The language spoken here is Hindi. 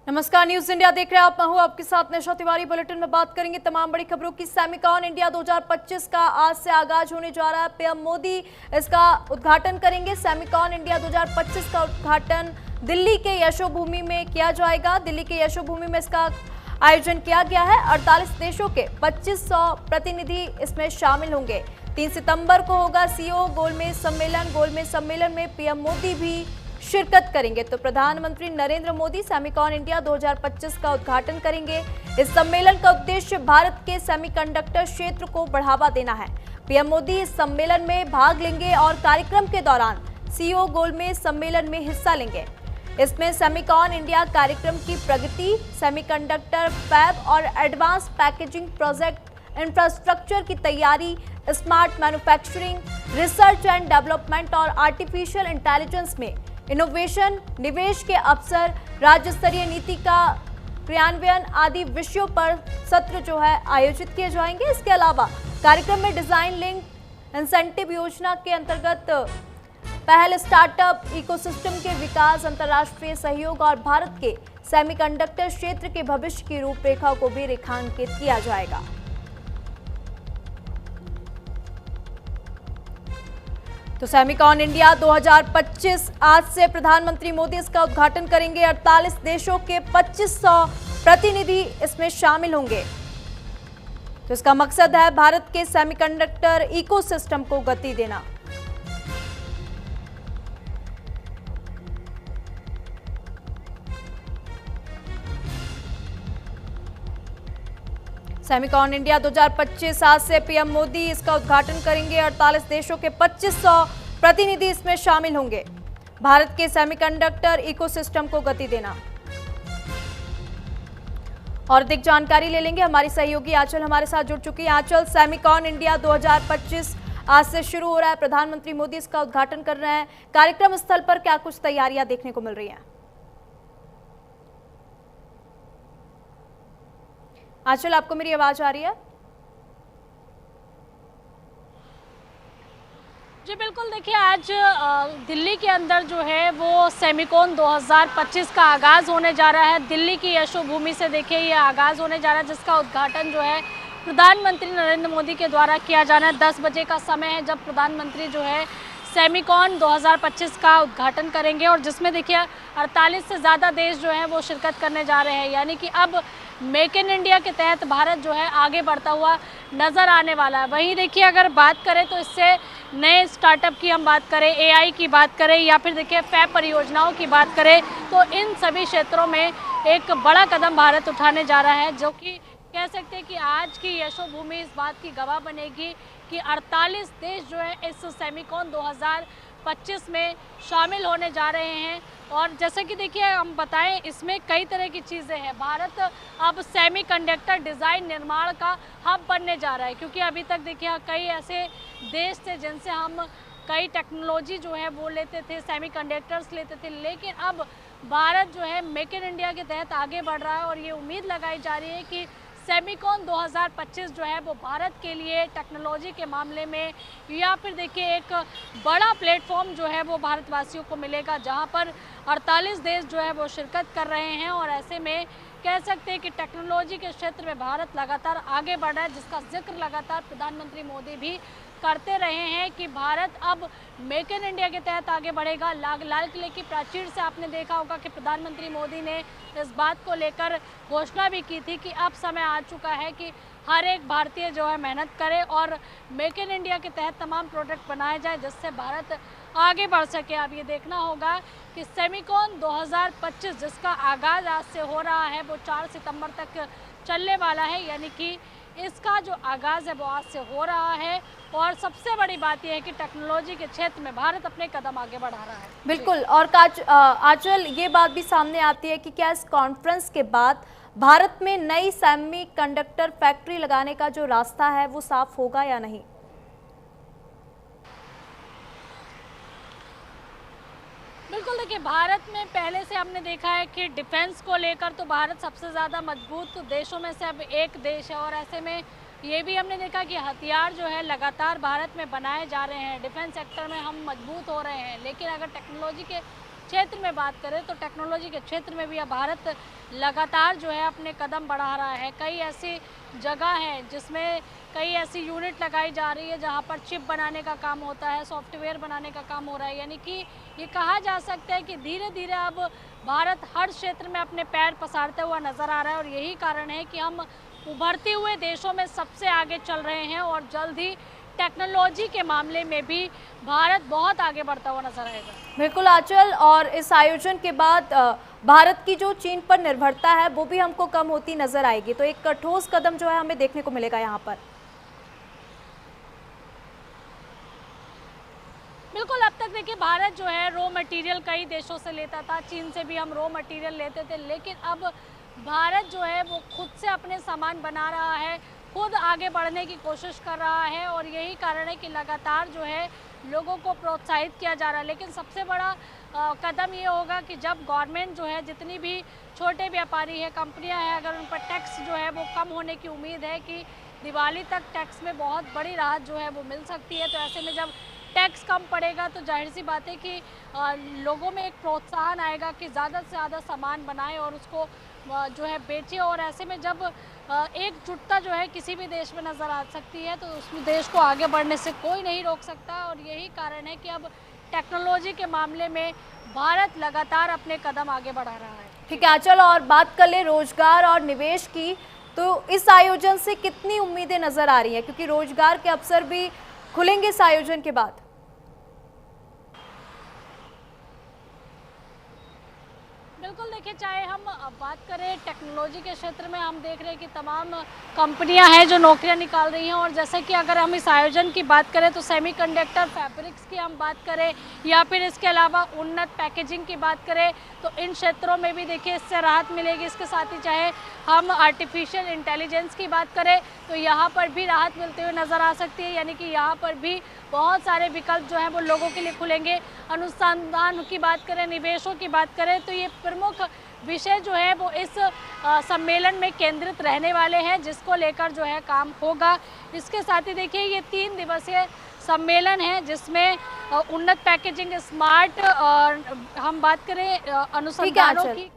नमस्कार, न्यूज इंडिया देख रहे हैं आप। मैं हूं आपके साथ निशा तिवारी। बुलेटिन में बात करेंगे तमाम बड़ी खबरों की। सेमिकॉन इंडिया 2025 का आज से आगाज होने जा रहा है। पीएम मोदी इसका उद्घाटन करेंगे। सेमिकॉन इंडिया 2025 का उद्घाटन दिल्ली के यशोभूमि में किया जाएगा। दिल्ली के यशोभूमि में इसका आयोजन किया गया है। 48 देशों के 2500 प्रतिनिधि इसमें शामिल होंगे। 3 सितंबर को होगा सीईओ गोलमेज सम्मेलन। गोलमेज सम्मेलन में पीएम मोदी भी शिरकत करेंगे। तो प्रधानमंत्री नरेंद्र मोदी सेमिकॉन इंडिया 2025 का उद्घाटन करेंगे। इस सम्मेलन का उद्देश्य भारत के सेमीकंडक्टर क्षेत्र को बढ़ावा देना है। पीएम मोदी इस सम्मेलन में भाग लेंगे और कार्यक्रम के दौरान सीईओ गोलमेज सम्मेलन में हिस्सा लेंगे। इसमें सेमिकॉन इंडिया कार्यक्रम की प्रगति, सेमीकंडक्टर फैब और एडवांस पैकेजिंग प्रोजेक्ट इंफ्रास्ट्रक्चर की तैयारी, smart manufacturing, research and development और आर्टिफिशियल इंटेलिजेंस में इनोवेशन, निवेश के अवसर, राज्य स्तरीय नीति का क्रियान्वयन आदि विषयों पर सत्र आयोजित किए जाएंगे। इसके अलावा कार्यक्रम में डिजाइन लिंक इंसेंटिव योजना के अंतर्गत पहल, स्टार्टअप इकोसिस्टम के विकास, अंतर्राष्ट्रीय सहयोग और भारत के सेमीकंडक्टर क्षेत्र के भविष्य की रूपरेखा को भी रेखांकित किया जाएगा। तो सेमिकॉन इंडिया 2025 आज से प्रधानमंत्री मोदी इसका उद्घाटन करेंगे। 48 देशों के 2500 प्रतिनिधि इसमें शामिल होंगे। तो इसका मकसद है भारत के सेमीकंडक्टर इकोसिस्टम को गति देना। सेमिकॉन इंडिया 2025 आज से पीएम मोदी इसका उद्घाटन करेंगे। 48 देशों के 2500 प्रतिनिधि इसमें शामिल होंगे। भारत के सेमीकंडक्टर इकोसिस्टम को गति देना। और अधिक जानकारी ले लेंगे, हमारी सहयोगी आंचल हमारे साथ जुड़ चुकी है। आंचल, सेमिकॉन इंडिया 2025 आज से शुरू हो रहा है। प्रधानमंत्री मोदी इसका उद्घाटन कर रहे हैं। कार्यक्रम स्थल पर क्या कुछ तैयारियां देखने को मिल रही हैं? आंचल, आपको मेरी आवाज आ रही है? जी बिल्कुल, देखिए आज दिल्ली के अंदर जो है वो सेमिकॉन 2025 का आगाज़ होने जा रहा है। दिल्ली की यशोभूमि से देखिए ये आगाज़ होने जा रहा है, जिसका उद्घाटन जो है प्रधानमंत्री नरेंद्र मोदी के द्वारा किया जाना है। 10 बजे का समय है जब प्रधानमंत्री जो है सेमिकॉन 2025 का उद्घाटन करेंगे, और जिसमें देखिए 48 से ज़्यादा देश जो हैं वो शिरकत करने जा रहे हैं। यानी कि अब मेक इन इंडिया के तहत भारत जो है आगे बढ़ता हुआ नज़र आने वाला है। वहीं देखिए अगर बात करें तो इससे नए स्टार्टअप की हम बात करें, एआई की बात करें, या फिर देखिए फैब परियोजनाओं की बात करें, तो इन सभी क्षेत्रों में एक बड़ा कदम भारत उठाने जा रहा है, जो कि कह सकते हैं कि आज की यशोभूमि इस बात की गवाह बनेगी कि 48 देश जो है इस सेमिकॉन 2025 में शामिल होने जा रहे हैं। और जैसे कि देखिए हम बताएं, इसमें कई तरह की चीज़ें हैं। भारत अब सेमीकंडक्टर डिज़ाइन निर्माण का हब बनने जा रहा है, क्योंकि अभी तक देखिए कई ऐसे देश थे जिनसे हम कई टेक्नोलॉजी जो है वो लेते थे, सेमीकंडक्टर्स लेते थे, लेकिन अब भारत जो है मेक इन इंडिया के तहत आगे बढ़ रहा है। और ये उम्मीद लगाई जा रही है कि सेमिकॉन 2025 जो है वो भारत के लिए टेक्नोलॉजी के मामले में, या फिर देखिए एक बड़ा प्लेटफॉर्म जो है वो भारतवासियों को मिलेगा, जहां पर 48 देश जो है वो शिरकत कर रहे हैं। और ऐसे में कह सकते हैं कि टेक्नोलॉजी के क्षेत्र में भारत लगातार आगे बढ़ रहा है, जिसका जिक्र लगातार प्रधानमंत्री मोदी भी करते रहे हैं कि भारत अब मेक इन इंडिया के तहत आगे बढ़ेगा। लाल किले की प्राचीर से आपने देखा होगा कि प्रधानमंत्री मोदी ने इस बात को लेकर घोषणा भी की थी कि अब समय आ चुका है कि हर एक भारतीय जो है मेहनत करे और मेक इन इंडिया के तहत तमाम प्रोडक्ट बनाए जाए, जिससे भारत आगे बढ़ सके। अब ये देखना होगा कि सेमिकॉन 2025 जिसका आगाज़ आज से हो रहा है वो 4 सितंबर तक चलने वाला है। यानी कि इसका जो आगाज़ है वो आज से हो रहा है। और सबसे बड़ी बात यह है कि टेक्नोलॉजी के क्षेत्र में भारत अपने कदम आगे बढ़ा रहा है। बिल्कुल। और आंचल, ये बात भी सामने आती है कि क्या इस कॉन्फ्रेंस के बाद भारत में नई सेमीकंडक्टर फैक्ट्री लगाने का जो रास्ता है वो साफ होगा या नहीं? बिल्कुल, देखिए भारत में पहले से हमने देखा है कि डिफेंस को लेकर तो भारत सबसे ज़्यादा मजबूत देशों में से अब एक देश है। और ऐसे में ये भी हमने देखा कि हथियार जो है लगातार भारत में बनाए जा रहे हैं, डिफेंस सेक्टर में हम मजबूत हो रहे हैं। लेकिन अगर टेक्नोलॉजी के क्षेत्र में बात करें तो टेक्नोलॉजी के क्षेत्र में भी अब भारत लगातार जो है अपने कदम बढ़ा रहा है। कई ऐसी जगह हैं जिसमें कई ऐसी यूनिट लगाई जा रही है जहां पर चिप बनाने का काम होता है, सॉफ्टवेयर बनाने का काम हो रहा है। यानी कि ये कहा जा सकता है कि धीरे धीरे अब भारत हर क्षेत्र में अपने पैर पसारता हुआ नज़र आ रहा है और यही कारण है कि हम उभरते हुए देशों में सबसे आगे चल रहे हैं और जल्द ही टेक्नोलॉजी के मामले में भी भारत बहुत आगे बढ़ता हुआ नजर आएगा। बिल्कुल आंचल, और इस आयोजन के बाद भारत की जो चीन पर निर्भरता है वो भी हमको कम होती नजर आएगी, तो एक ठोस कदम जो है हमें देखने को मिलेगा यहाँ पर। बिल्कुल, अब तक देखिए भारत जो है रॉ मटेरियल कई देशों से लेता था, चीन से भी हम रॉ मटेरियल लेते थे, लेकिन अब भारत जो है वो खुद से अपने सामान बना रहा है, खुद आगे बढ़ने की कोशिश कर रहा है और यही कारण है कि लगातार जो है लोगों को प्रोत्साहित किया जा रहा है। लेकिन सबसे बड़ा कदम ये होगा कि जब गवर्नमेंट जो है जितनी भी छोटे व्यापारी है, कंपनियां हैं, अगर उन पर टैक्स जो है वो कम होने की उम्मीद है कि दिवाली तक टैक्स में बहुत बड़ी राहत जो है वो मिल सकती है, तो ऐसे में जब टैक्स कम पड़ेगा तो जाहिर सी बात है कि लोगों में एक प्रोत्साहन आएगा कि ज़्यादा से ज़्यादा सामान बनाएं और उसको जो है बेचें। और ऐसे में जब एकजुटता जो है किसी भी देश में नज़र आ सकती है तो उस देश को आगे बढ़ने से कोई नहीं रोक सकता और यही कारण है कि अब टेक्नोलॉजी के मामले में भारत लगातार अपने कदम आगे बढ़ा रहा है। ठीक है आंचल, और बात कर ले रोजगार और निवेश की, तो इस आयोजन से कितनी उम्मीदें नजर आ रही हैं, क्योंकि रोजगार के अवसर भी खुलेंगे इस आयोजन के बाद? बिल्कुल, देखिए चाहे हम बात करें टेक्नोलॉजी के क्षेत्र में, हम देख रहे हैं कि तमाम कंपनियां हैं जो नौकरियां निकाल रही हैं और जैसे कि अगर हम इस आयोजन की बात करें तो सेमीकंडक्टर, फैब्रिक्स की हम बात करें या फिर इसके अलावा उन्नत पैकेजिंग की बात करें तो इन क्षेत्रों में भी देखिए इससे राहत मिलेगी। इसके साथ ही चाहे हम आर्टिफिशियल इंटेलिजेंस की बात करें तो यहाँ पर भी राहत मिलते हुए नज़र आ सकती है, यानी कि यहाँ पर भी बहुत सारे विकल्प जो हैं वो लोगों के लिए खुलेंगे। अनुसंधान की बात करें, निवेशों की बात करें तो ये प्रमुख विषय जो है वो इस सम्मेलन में केंद्रित रहने वाले हैं जिसको लेकर जो है काम होगा। इसके साथ ही देखिए ये 3 दिवसीय सम्मेलन है जिसमें उन्नत पैकेजिंग, स्मार्ट, हम बात करें अनुसंधानों की